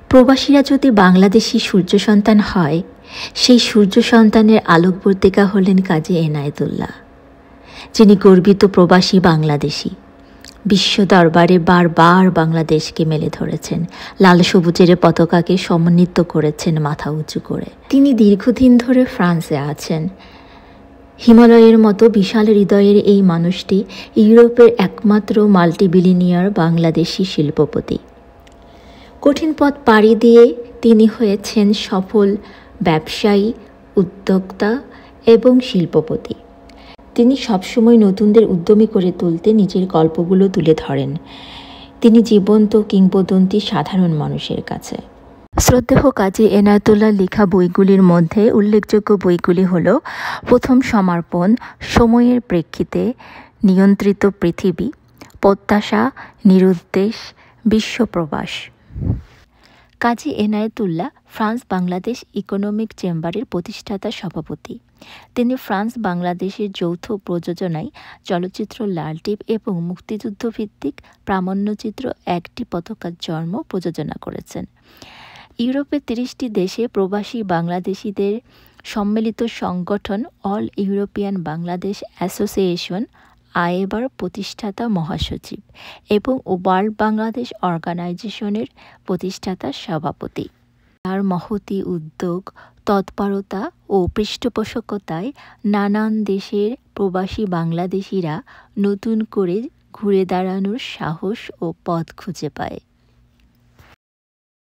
প্রবাসীরা যদি বাংলাদেশি সূর্য সন্তান হয়, সেই সূর্য সন্তানের আলোকবর্তিকা হলেন কাজী এনায়েতুল্লাহ, যিনি গর্বিত প্রবাসী বাংলাদেশি। বিশ্ব দরবারে বারবার বাংলাদেশকে মেলে ধরেছেন, লাল সবুজের পতাকাকে সমন্বিত করেছেন মাথা উঁচু করে। তিনি দীর্ঘদিন ধরে ফ্রান্সে আছেন। হিমালয়ের মতো বিশাল হৃদয়ের এই মানুষটি ইউরোপের একমাত্র মাল্টিবিলিনিয়ার বাংলাদেশি শিল্পপতি। কঠিন পথ পাড়ি দিয়ে তিনি হয়েছেন সফল ব্যবসায়ী, উদ্যোক্তা এবং শিল্পপতি। তিনি সবসময় নতুনদের উদ্যমী করে তুলতে নিজের গল্পগুলো তুলে ধরেন। তিনি জীবন্ত কিংবদন্তি সাধারণ মানুষের কাছে। শ্রদ্ধেয় কাজী এনায়েতুল্লাহ লেখা বইগুলির মধ্যে উল্লেখযোগ্য বইগুলি হল প্রথম সমর্পণ, সময়ের প্রেক্ষিতে, নিয়ন্ত্রিত পৃথিবী, প্রত্যাশা, নিরুদ্দেশ, বিশ্বপ্রবাস। কাজী এনায়েতুল্লাহ ফ্রান্স বাংলাদেশ ইকোনমিক চেম্বারের প্রতিষ্ঠাতা সভাপতি। তিনি ফ্রান্স বাংলাদেশের যৌথ প্রযোজনায় চলচ্চিত্র লালটিপ এবং মুক্তিযুদ্ধভিত্তিক প্রামাণ্যচিত্র একটি পতাকার জন্ম প্রযোজনা করেছেন। ইউরোপের 30টি দেশে প্রবাসী বাংলাদেশিদের সম্মিলিত সংগঠন অল ইউরোপিয়ান বাংলাদেশ অ্যাসোসিয়েশন আইএবার প্রতিষ্ঠাতা মহাসচিব এবং ওয়ার্ল্ড বাংলাদেশ অর্গানাইজেশনের প্রতিষ্ঠাতা সভাপতি। তার মহতী উদ্যোগ, তৎপরতা ও পৃষ্ঠপোষকতায় নানান দেশের প্রবাসী বাংলাদেশিরা নতুন করে ঘুরে দাঁড়ানোর সাহস ও পথ খুঁজে পায়।